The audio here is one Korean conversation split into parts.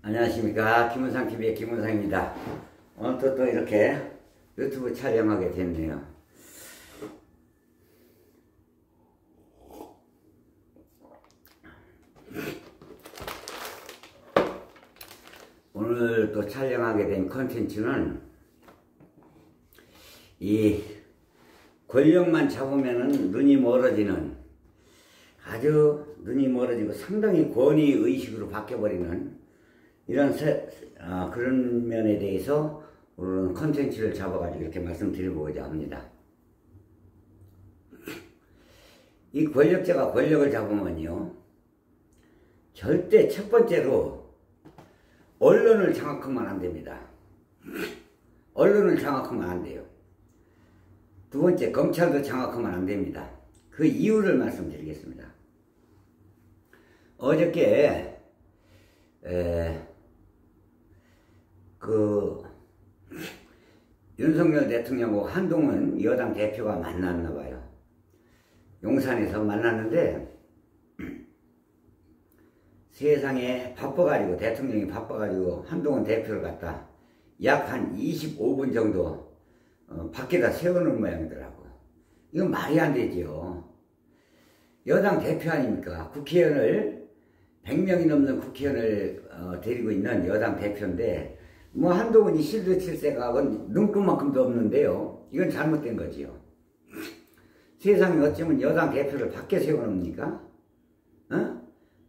안녕하십니까. 김은상TV의 김은상입니다. 오늘 또 이렇게 유튜브 촬영하게 됐네요. 오늘 또 촬영하게 된 컨텐츠는 이 권력만 잡으면은 눈이 멀어지는, 아주 눈이 멀어지고 상당히 권위의식으로 바뀌어버리는 이런 그런 면에 대해서 오늘은 컨텐츠를 잡아가지고 이렇게 말씀드리고자 합니다. 이 권력자가 권력을 잡으면요, 절대 첫 번째로 언론을 장악하면 안 됩니다. 언론을 장악하면 안 돼요. 두 번째, 검찰도 장악하면 안 됩니다. 그 이유를 말씀드리겠습니다. 어저께 윤석열 대통령하고 한동훈 여당 대표가 만났나 봐요. 용산에서 만났는데 세상에 바빠가지고, 대통령이 바빠가지고 한동훈 대표를 갖다 약 한 25분 정도 밖에다 세우는 모양이더라고. 이건 말이 안 되죠. 여당 대표 아닙니까? 국회의원을 100명이 넘는 국회의원을 데리고 있는 여당 대표인데, 뭐 한동훈이 실드 칠색하고 눈금만큼도 없는데요. 이건 잘못된 거지요. 세상에 어쩌면 여당 대표를 밖에 세워놓습니까?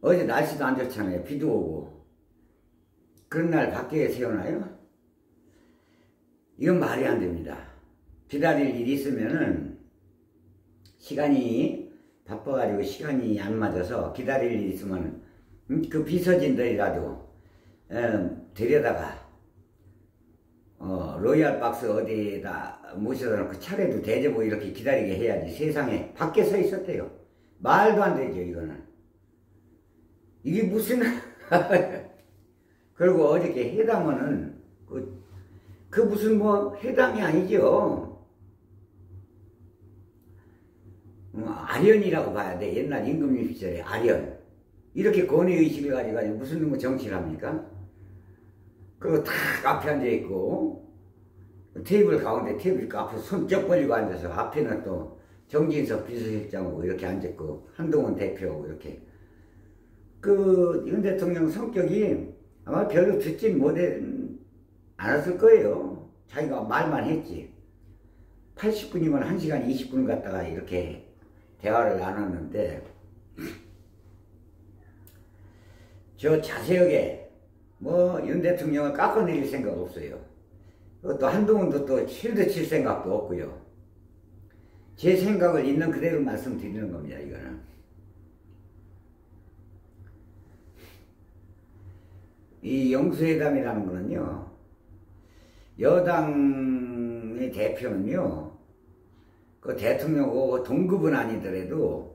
어제 날씨도 안 좋잖아요. 비도 오고. 그런 날 밖에 세워놔요? 이건 말이 안 됩니다. 기다릴 일이 있으면은, 시간이 바빠가지고 시간이 안 맞아서 기다릴 일이 있으면 그 비서진들이라도 데려다가 로얄 박스 어디에다 모셔다 놓고 차례도 대접고 이렇게 기다리게 해야지. 세상에 밖에 서 있었대요. 말도 안 되죠, 이거는. 이게 무슨 그리고 어저께 회담은 그 무슨 뭐 회담이 아니죠. 아련이라고 봐야 돼. 옛날 임금님 시절에 아련. 이렇게 권위의식을 가지고 무슨 뭐 정치를 합니까? 그리고 탁 앞에 앉아있고, 테이블 가운데 테이블 앞에 손 쩍 벌리고 앉아서, 앞에는 또 정진석 비서실장하고 이렇게 앉았고, 한동훈 대표하고 이렇게. 윤 대통령 성격이 아마 별로 듣진 않았을 거예요. 자기가 말만 했지. 80분이면 1시간 20분 갖다가 이렇게 대화를 나눴는데, 저 자세하게 윤 대통령을 깎아내릴 생각 없어요. 또 한동훈도 또 실드 칠 생각도 없고요. 제 생각을 있는 그대로 말씀드리는 겁니다, 이거는. 이 영수회담이라는 거는요, 여당의 대표는요, 그 대통령하고 동급은 아니더라도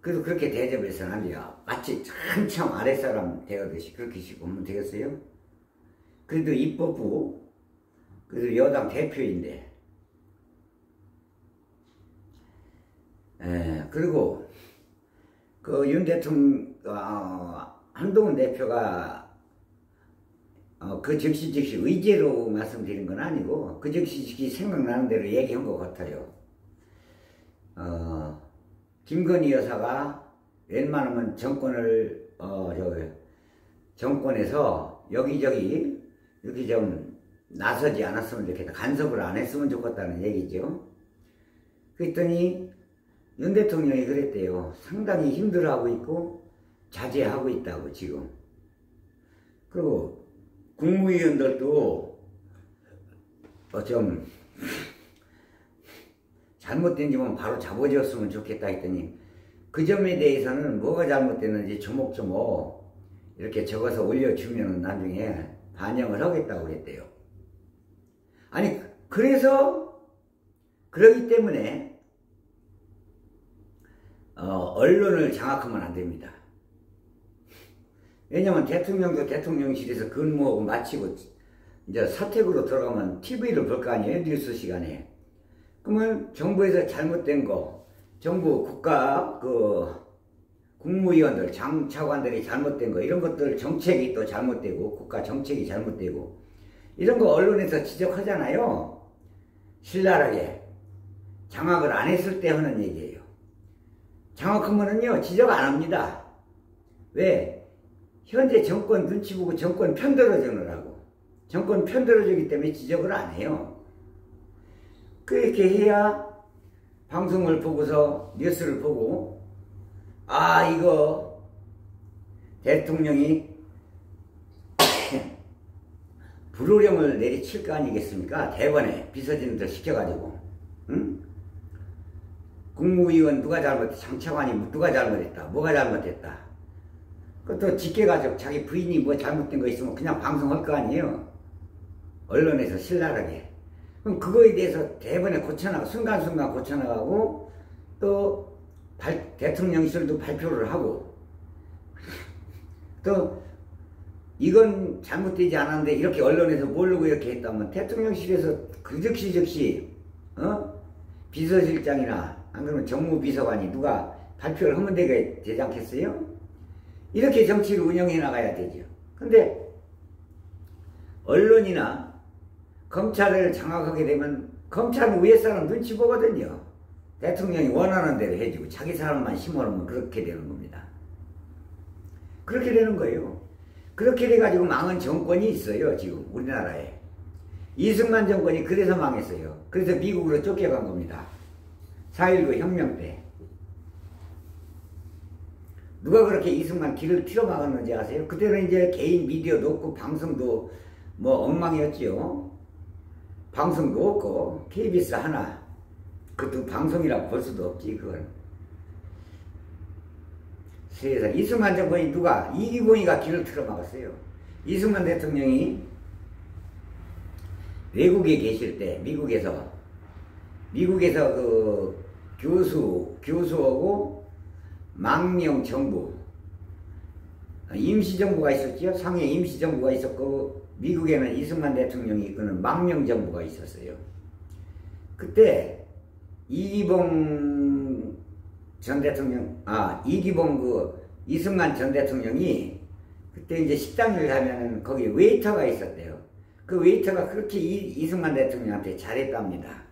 그래도 그렇게 대접해서는 안 돼요. 마치 한참 아랫사람 대하듯이 그렇게 보면 되겠어요? 그래도 입법부, 그래도 여당 대표인데, 그리고 윤 대통령, 한동훈 대표가 그 즉시 의제로 말씀드린 건 아니고, 그 즉시 생각나는 대로 얘기한 것 같아요. 김건희 여사가 웬만하면 정권에서 여기저기 이렇게 좀 나서지 않았으면 좋겠다. 간섭을 안 했으면 좋겠다는 얘기죠. 그랬더니 윤 대통령이 그랬대요. 상당히 힘들어하고 있고 자제하고 있다고 지금. 그리고 국무위원들도 좀 잘못된 점은 바로 잡아줬으면 좋겠다 했더니, 그 점에 대해서는 뭐가 잘못됐는지 조목조목 이렇게 적어서 올려주면 나중에 반영을 하겠다고 그랬대요. 아니, 그러기 때문에 언론을 장악하면 안 됩니다. 왜냐면 대통령도 대통령실에서 근무하고 마치고 이제 사택으로 들어가면 TV를 볼 거 아니에요, 뉴스 시간에. 그러면 정부에서 잘못된 거, 정부 국가 국무위원들, 장차관들이 잘못된 거, 이런 것들 정책이 또 잘못되고, 국가 정책이 잘못되고, 이런 거 언론에서 지적하잖아요. 신랄하게. 장악을 안 했을 때 하는 얘기예요. 장악하면은요, 지적 안 합니다. 왜? 현재 정권 눈치 보고 정권 편들어주느라고. 정권 편들어주기 때문에 지적을 안 해요. 그렇게 해야 방송을 보고서 뉴스를 보고, 아, 이거 대통령이 불호령을 내리칠 거 아니겠습니까? 대번에 비서진들 시켜가지고, 응? 국무위원 누가 잘못했다, 장차관이 누가 잘못했다, 뭐가 잘못했다. 그것도 직계가족, 자기 부인이 뭐 잘못된 거 있으면 그냥 방송할 거 아니에요. 언론에서 신랄하게. 그럼 그거에 대해서 대번에 고쳐나가고, 순간순간 고쳐나가고, 또 대통령실도 발표를 하고, 또 이건 잘못되지 않았는데 이렇게 언론에서 모르고 이렇게 했다면 대통령실에서 그 즉시 비서실장이나 안 그러면 정무비서관이 누가 발표를 하면 되지 않겠어요? 이렇게 정치를 운영해 나가야 되죠. 근데 언론이나 검찰을 장악하게 되면 검찰은 위에 사람 눈치 보거든요. 대통령이 원하는 대로 해주고 자기 사람만 심어놓으면 그렇게 되는 겁니다. 그렇게 되는 거예요. 그렇게 돼가지고 망한 정권이 있어요. 지금 우리나라에. 이승만 정권이 그래서 망했어요. 그래서 미국으로 쫓겨간 겁니다. 4.19 혁명 때. 누가 그렇게 이승만 길을 틀어막았는지 아세요? 그때는 이제 개인 미디어도 없고 방송도 뭐 엉망이었지요. 방송도 없고 KBS 하나. 그것도 방송이라고 볼 수도 없지 그건. 세상 이승만 정권이 누가? 이기봉이가 길을 틀어막았어요. 이승만 대통령이 외국에 계실 때 미국에서 그 교수하고 망명 정부 임시정부가 있었지요. 상해 임시정부가 있었고 미국에는 이승만 대통령이 이끄는 망명 정부가 있었어요. 그때 이기봉 전 대통령, 이기봉 이승만 전 대통령이 그때 이제 식당을 가면은 거기 웨이터가 있었대요. 그 웨이터가 그렇게 이승만 대통령한테 잘했답니다.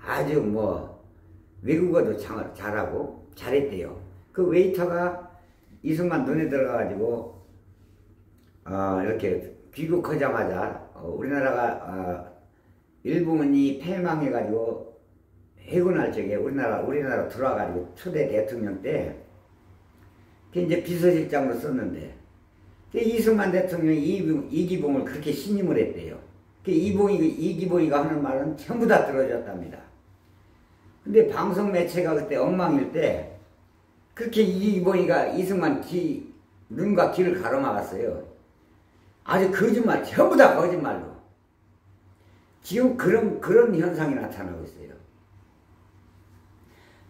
아주 뭐 외국어도 잘하고 잘했대요. 그 웨이터가 이승만 눈에 들어가가지고 이렇게 귀국하자마자 우리나라가 일본이 패망해가지고 해군할 적에 우리나라 들어와가지고 초대 대통령 때 이제 비서실장으로 썼는데 이승만 대통령이 이기봉을 그렇게 신임을 했대요. 이기봉이가 하는 말은 전부 다 들어줬답니다. 근데 방송 매체가 그때 엉망일 때 그렇게 이기봉이가 이승만 눈과 귀를 가로막았어요. 아주 거짓말, 전부 다 거짓말로. 지금 그런 현상이 나타나고 있어요.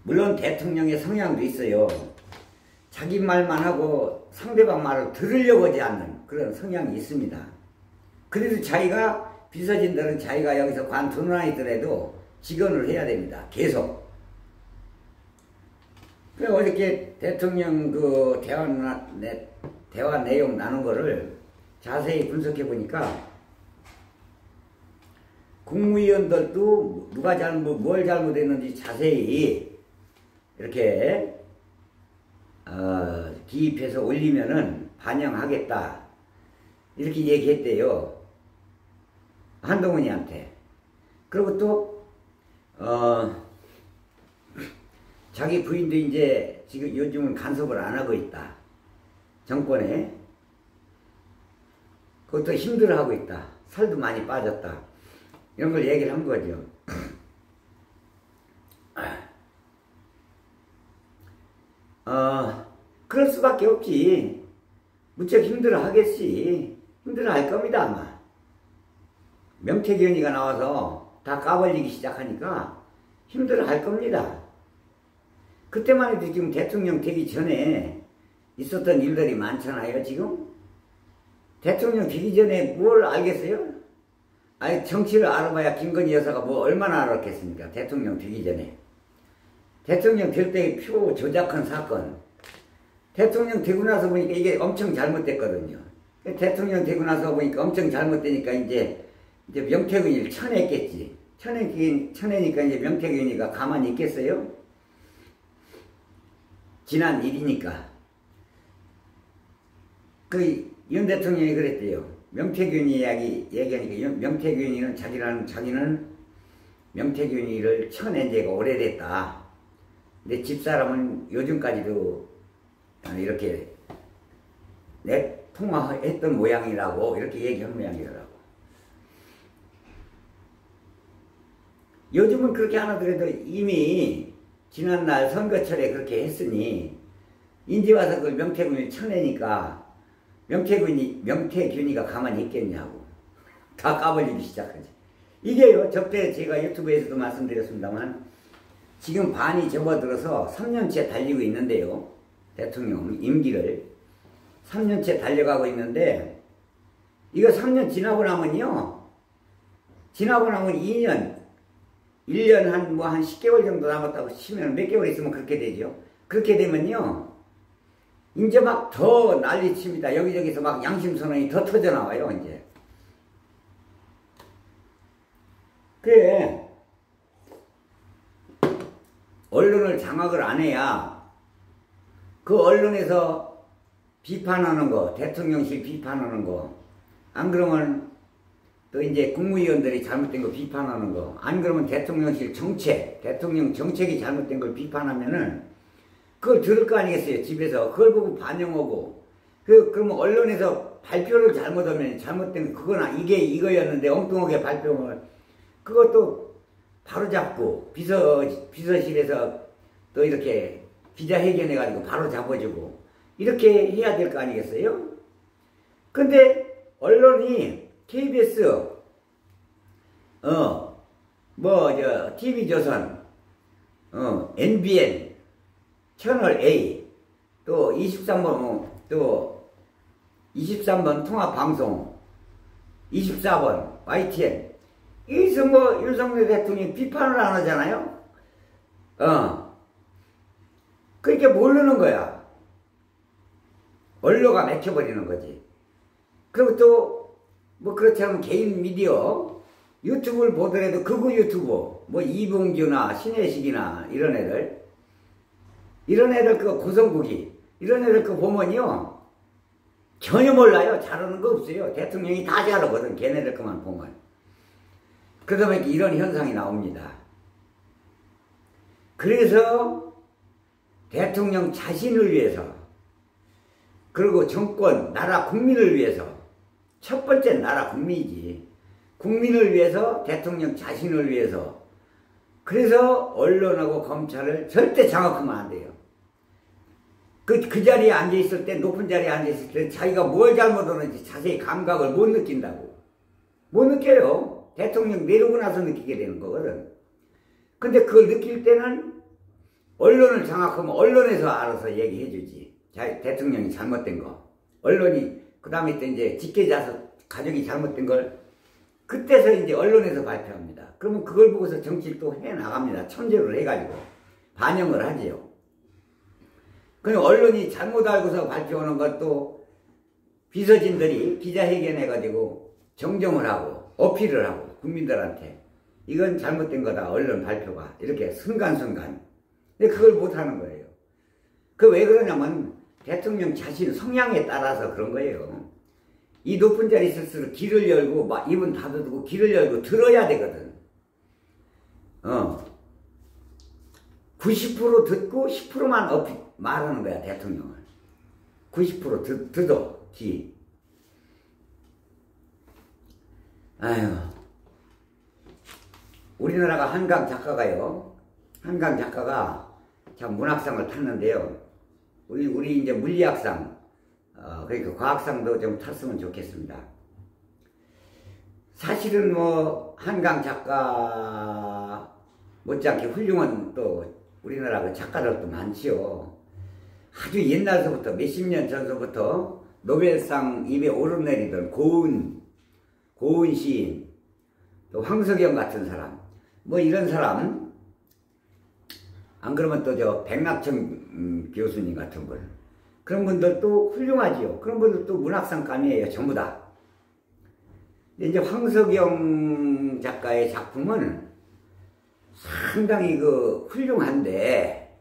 물론 대통령의 성향도 있어요. 자기 말만 하고 상대방 말을 들으려고 하지 않는 그런 성향이 있습니다. 그래도 비서진들은 자기가 여기서 관둔나 있더라도 직언을 해야 됩니다. 계속. 그래 어저께 대통령 그 대화 내용 나눈 거를 자세히 분석해 보니까 국무위원들도 누가 뭘 잘못했는지 자세히 이렇게 기입해서 올리면은 반영하겠다 이렇게 얘기했대요. 한동훈이한테. 그리고 또 자기 부인도 이제 지금 요즘은 간섭을 안 하고 있다. 정권에. 그것도 힘들어하고 있다. 살도 많이 빠졌다. 이런 걸 얘기를 한 거죠. 그럴 수밖에 없지. 무척 힘들어 하겠지. 힘들어 할 겁니다, 아마. 명태균이가 나와서 다 까발리기 시작하니까 힘들어 할 겁니다. 그때만 해도 지금 대통령 되기 전에 있었던 일들이 많잖아요, 지금. 대통령 되기 전에 뭘 알겠어요? 아니, 정치를 알아봐야 김건희 여사가 뭐 얼마나 알았겠습니까? 대통령 되기 전에. 대통령 될 때 표 조작한 사건, 대통령 되고 나서 보니까 이게 엄청 잘못됐거든요. 대통령 되고 나서 보니까 엄청 잘못되니까 이제 명태균이를 쳐냈겠지. 쳐내니까 이제 명태균이가 가만히 있겠어요? 지난 일이니까. 윤 대통령이 그랬대요. 명태균이 얘기하니까 명태균이는 자기는 명태균이를 쳐낸 지가 오래됐다. 근데 집사람은 요즘까지도 이렇게 통화했던 모양이라고 이렇게 얘기한 모양이더라고. 요즘은 그렇게 안 하더라도 이미 지난날 선거철에 그렇게 했으니 이제 와서 그걸 명태균을 쳐내니까 명태균이가 가만히 있겠냐고. 다 까발리기 시작하지. 이게요, 저때 제가 유튜브에서도 말씀드렸습니다만 지금 반이 접어들어서 3년째 달리고 있는데요. 대통령 임기를 3년째 달려가고 있는데 이거 3년 지나고 나면요. 2년 1년 한 10개월 정도 남았다고 치면 몇 개월 있으면 그렇게 되죠. 그렇게 되면요. 이제 막 더 난리칩니다. 여기저기서 막 양심선언이 더 터져나와요, 이제. 그래. 언론을 장악을 안 해야 그 언론에서 비판하는 거, 대통령실 비판하는 거, 안 그러면 또 이제 국무위원들이 잘못된 거 비판하는 거, 안 그러면 대통령실 정책, 대통령 정책이 잘못된 걸 비판하면은 그걸 들을 거 아니겠어요, 집에서. 그걸 보고 반영하고. 그러면 언론에서 발표를 잘못하면 잘못된 거, 그거나 이거였는데 엉뚱하게 발표를, 그것도 바로 잡고, 비서실에서 또 이렇게 기자회견해가지고 바로 잡아주고, 이렇게 해야 될 거 아니겠어요? 근데 언론이 KBS, TV조선, NBN, 채널 A, 또 23번 통합방송, 24번 YTN, 여기서 윤석열 대통령이 비판을 안 하잖아요? 그러니까 모르는 거야. 언로가 맥혀버리는 거지. 그리고 또, 그렇지 않으면 개인 미디어, 유튜브를 보더라도 극우 유튜브, 이봉규나 신혜식이나 이런 애들 고성국이, 이런 애들 보면요. 전혀 몰라요. 잘하는 거 없어요. 대통령이 다 잘하거든. 걔네들 것만 보면. 그러다 보니까 이런 현상이 나옵니다. 그래서 대통령 자신을 위해서, 그리고 정권, 나라 국민을 위해서, 첫 번째 나라 국민이지. 국민을 위해서, 대통령 자신을 위해서. 그래서 언론하고 검찰을 절대 장악하면 안 돼요. 그 자리에 앉아있을 때, 높은 자리에 앉아있을 때 자기가 뭘 잘못하는지 자세히 감각을 못 느낀다고. 못 느껴요. 대통령 내려오고 나서 느끼게 되는 거거든. 근데 그걸 느낄 때는 언론을 장악하면 언론에서 알아서 얘기해주지. 대통령이 잘못된 거. 언론이, 그 다음에 또 이제 직계자서 가족이 잘못된 걸 그때서 이제 언론에서 발표합니다. 그러면 그걸 보고서 정치를 또 해나갑니다. 첨제를 해가지고. 반영을 하지요. 그럼 언론이 잘못 알고서 발표하는 것도 비서진들이 기자회견해가지고 정정을 하고 어필을 하고 국민들한테 이건 잘못된 거다. 언론 발표가. 이렇게 순간순간. 근데 그걸 못하는 거예요. 그 왜 그러냐면 대통령 자신 성향에 따라서 그런 거예요. 이 높은 자리에 있을수록 귀를 열고 막 입은 닫아두고 귀를 열고 들어야 되거든. 90% 듣고 10%만 말하는 거야, 대통령을. 90% 듣어, 귀. 아유. 우리나라가 한강 작가가요. 한강 작가가 참 문학상을 탔는데요. 우리 이제 물리학상, 그러니까 과학상도 좀 탔으면 좋겠습니다. 사실은 한강 작가 못지않게 훌륭한 또 우리나라 그 작가들도 많지요. 아주 옛날서부터 몇십 년 전서부터 노벨상 입에 오르내리던 고은 시인, 또 황석영 같은 사람, 이런 사람, 안 그러면 또 백낙천 교수님 같은 분, 그런 분들도 훌륭하지요. 그런 분들도 문학상감이에요. 전부 다. 이제 황석영 작가의 작품은 상당히 그 훌륭한데,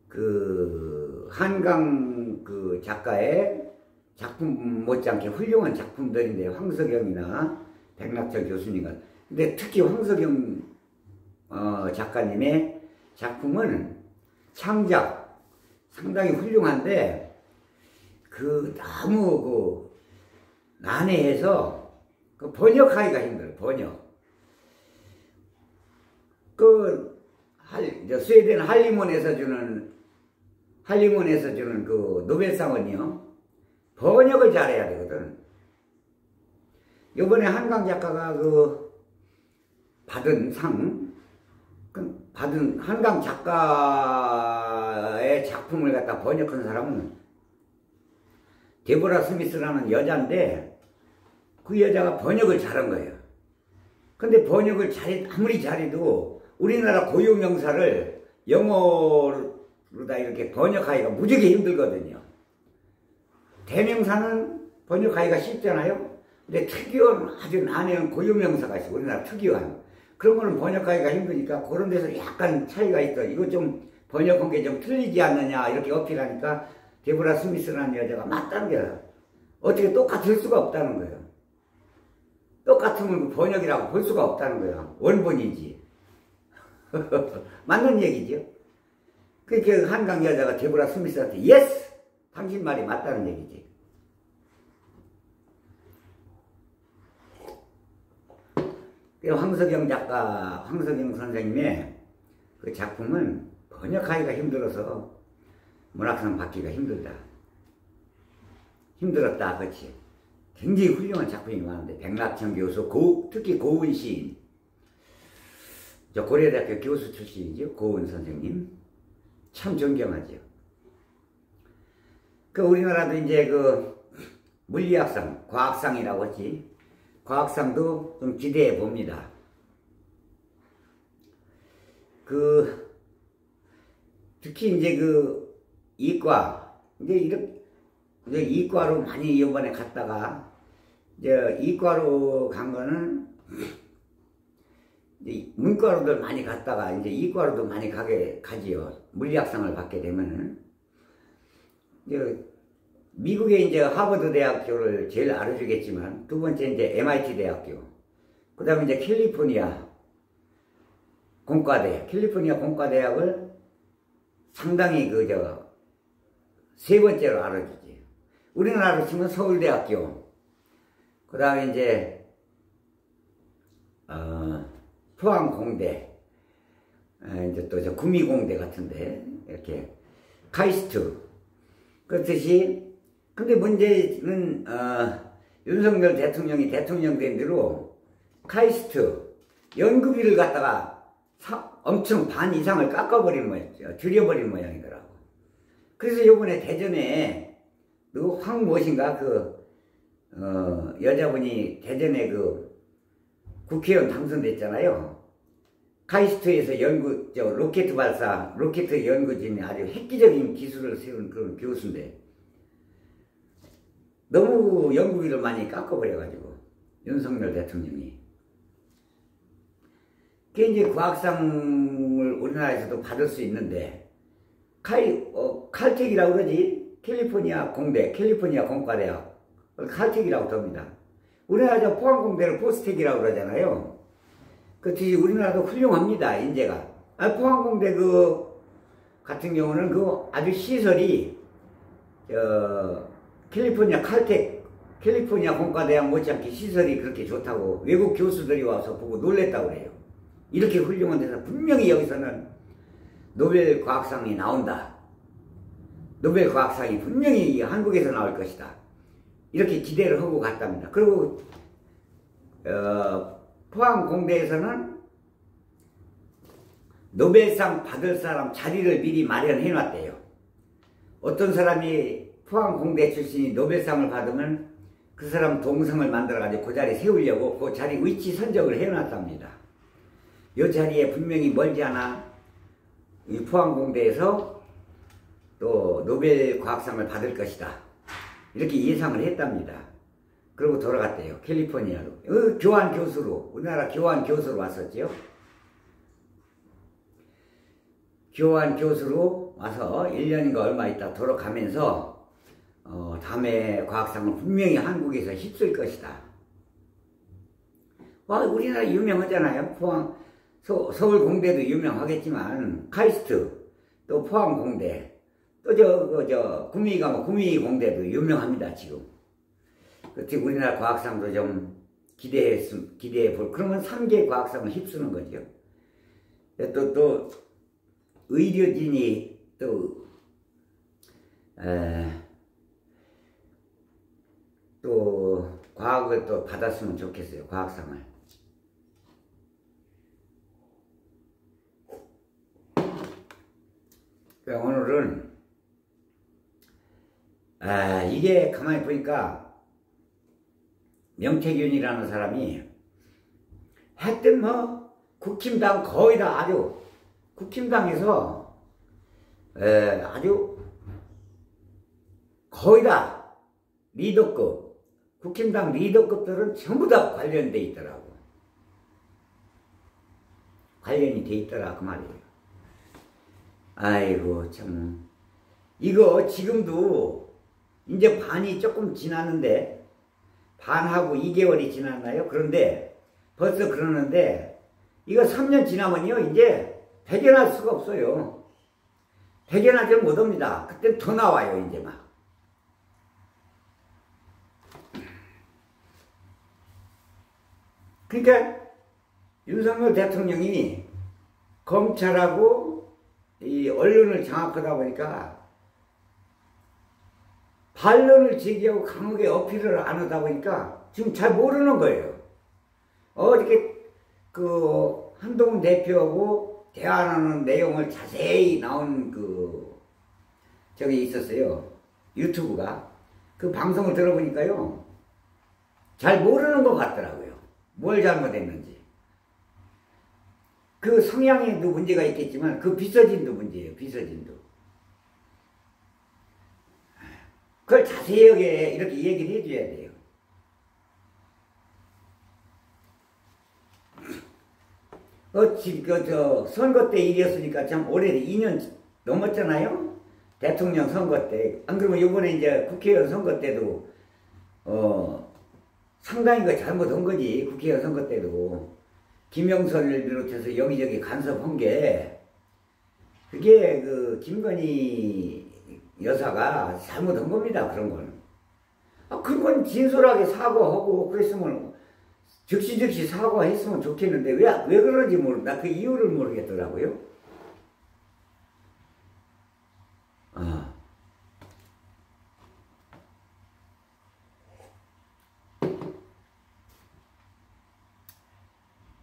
그 한강 그 작가의 작품 못지않게 훌륭한 작품들인데, 황석영이나 백낙철 교수님 같은. 근데 특히 황석영 작가님의 작품은 창작 상당히 훌륭한데, 그 너무 그 난해해서 그 번역하기가 힘들어요. 번역. 스웨덴 할리몬에서 주는 그 노벨상은요, 번역을 잘해야 되거든. 요번에 한강 작가가 그 받은 한강 작가의 작품을 갖다 번역한 사람은 데보라 스미스라는 여자인데, 그 여자가 번역을 잘한 거예요. 근데 번역을 아무리 잘해도 우리나라 고유명사를 영어로다 이렇게 번역하기가 무지하게 힘들거든요. 대명사는 번역하기가 쉽잖아요. 근데 특이한 아주 난해한 고유명사가 있어요. 우리나라 특이한. 그런 거는 번역하기가 힘드니까 그런 데서 약간 차이가 있어. 이거 좀 번역한 게 좀 틀리지 않느냐 이렇게 어필하니까 데보라 스미스라는 여자가 맞다는 거야. 어떻게 똑같을 수가 없다는 거예요. 똑같으면 번역이라고 볼 수가 없다는 거야. 원본이지. 맞는 얘기죠. 그러니까 한강 여자가 데보라 스미스한테 예스! 당신 말이 맞다는 얘기지. 황석영 선생님의 그 작품은 번역하기가 힘들어서 문학상 받기가 힘들었다, 그렇지. 굉장히 훌륭한 작품이 많은데, 백낙천 교수, 특히 고은 시인, 저 고려대학교 교수 출신이죠. 고은 선생님. 참 존경하죠. 그 우리나라도 이제 그 물리학상, 과학상이라고 했지. 과학상도 좀 기대해 봅니다. 특히 이제 그 이과, 이제 이과로 많이 이번에 갔다가, 이제 이과로 간 거는, 이제 문과로들 많이 갔다가, 이제 이과로도 많이 가지요. 물리학상을 받게 되면은. 미국에 이제 하버드 대학교를 제일 알아주겠지만, 두 번째 이제 MIT 대학교, 그 다음에 이제 캘리포니아 공과대학을 상당히 세 번째로 알아주지. 우리나라로 치면 서울대학교, 그 다음에 이제, 포항공대, 이제 또 저 구미공대 같은데, 이렇게, 카이스트. 그렇듯이, 근데 문제는, 윤석열 대통령이 대통령 된 뒤로 카이스트 연구비를 갖다가 엄청 반 이상을 깎아버린 모양이죠. 줄여버린 모양이더라고. 그래서 요번에 대전에, 무엇인가, 여자분이 대전에 국회의원 당선됐잖아요. 카이스트에서 로켓 연구진이 아주 획기적인 기술을 세운 그런 교수인데, 너무 연구비를 많이 깎아버려가지고, 윤석열 대통령이. 그게 이제 과학상을 우리나라에서도 받을 수 있는데, 칼텍이라고 그러지? 캘리포니아 공과대학. 칼텍이라고 합니다. 우리나라 포항공대를 포스텍이라고 그러잖아요. 그렇듯이 우리나라도 훌륭합니다, 인재가. 포항공대 같은 경우는 아주 시설이, 캘리포니아 공과대학 못지않게 시설이 그렇게 좋다고 외국 교수들이 와서 보고 놀랬다고 그래요. 이렇게 훌륭한 데서 분명히 여기서는 노벨 과학상이 나온다. 노벨 과학상이 분명히 한국에서 나올 것이다. 이렇게 기대를 하고 갔답니다. 그리고 포항공대에서는 노벨상 받을 사람 자리를 미리 마련해 놨대요. 어떤 사람이 포항공대 출신이 노벨상을 받으면 그 사람 동상을 만들어가지고 그 자리에 세우려고 그 자리 위치 선정을 해놨답니다. 이 자리에 분명히 멀지 않아 이 포항공대에서 또 노벨 과학상을 받을 것이다. 이렇게 예상을 했답니다. 그러고 돌아갔대요. 캘리포니아로. 교환 교수로, 우리나라 교환 교수로 왔었죠. 교환 교수로 와서 1년인가 얼마 있다 돌아가면서 다음에 과학상은 분명히 한국에서 휩쓸 것이다. 우리나라 유명하잖아요. 서울공대도 유명하겠지만 카이스트, 또 포항공대, 또 구미공대도 유명합니다. 지금. 그때 우리나라 과학상도 좀 기대해 볼. 그러면 3개 과학상을 휩쓰는 거죠. 또 의료진이 또 과학을 또 받았으면 좋겠어요. 과학상을. 오늘은 이게 가만히 보니까 명태균이라는 사람이 하여튼 국힘당 거의 다 아주 국힘당에서 아주 거의 다 리더급, 국힘당 리더급들은 전부 다 관련돼 있더라고. 관련이 돼 있더라 그 말이에요. 아이고 참, 이거 지금도 이제 반이 조금 지났는데, 반하고 2개월이 지났나요? 그런데 벌써 그러는데 이거 3년 지나면요 이제 대견할 수가 없어요. 대견하지 못합니다. 그때 더 나와요 이제 막. 그러니까 윤석열 대통령이 검찰하고 이 언론을 장악하다 보니까 반론을 제기하고 강하게 어필을 안 하다 보니까 지금 잘 모르는 거예요. 어저께 한동훈 대표하고 대화하는 내용을 자세히 나온 저기 있었어요. 유튜브가. 그 방송을 들어보니까요. 잘 모르는 것 같더라고요. 뭘 잘못했는지. 그 성향에도 문제가 있겠지만 그 비서진도 문제예요. 비서진도. 그걸 자세하게 이렇게 얘기를 해줘야 돼요. 지금 선거 때 일이었으니까 참 오래 2년 넘었잖아요. 대통령 선거 때. 안 그러면 이번에 이제 국회의원 선거 때도 상당히 그 잘못한 거지. 국회의원 선거 때도 김영선을 비롯해서 여기저기 간섭한 게, 그게 김건희 여사가 잘못한 겁니다. 그런 거는. 그런 건 진솔하게 사과하고 그랬으면 즉시 사과했으면 좋겠는데 왜 그런지 나 그 이유를 모르겠더라고요.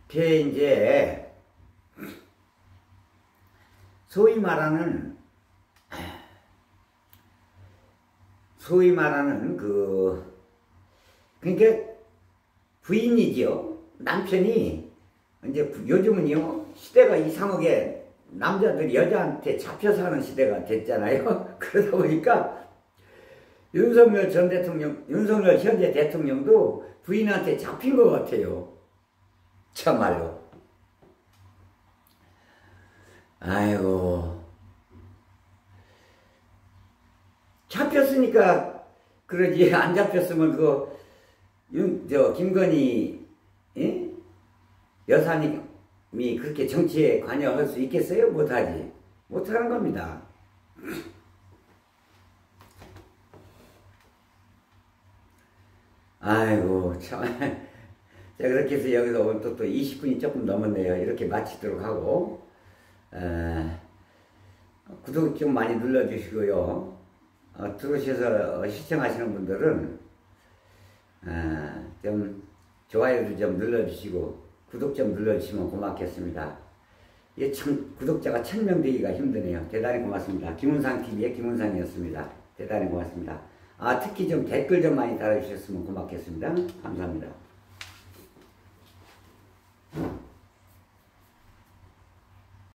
그게 이제 소위 말하는 그러니까 부인이지요. 남편이 이제 요즘은요 시대가 이상하게 남자들이 여자한테 잡혀 사는 시대가 됐잖아요. 그러다 보니까 윤석열 현재 대통령도 부인한테 잡힌 것 같아요. 참말로. 아이고. 잡혔으니까 그러지, 안 잡혔으면 김건희 여사님이 그렇게 정치에 관여할 수 있겠어요? 못하지. 못하는 겁니다. 아이고 참. 자, 그렇게 해서 여기서 오늘 또 20분이 조금 넘었네요. 이렇게 마치도록 하고, 구독 좀 많이 눌러주시고요. 들어오셔서 시청하시는 분들은 좀 좋아요를 좀 눌러주시고 구독 좀 눌러주시면 고맙겠습니다. 이게 참 구독자가 1000명 되기가 힘드네요. 대단히 고맙습니다. 김훈상TV의 김훈상이었습니다. 대단히 고맙습니다. 특히 좀 댓글 좀 많이 달아주셨으면 고맙겠습니다. 감사합니다.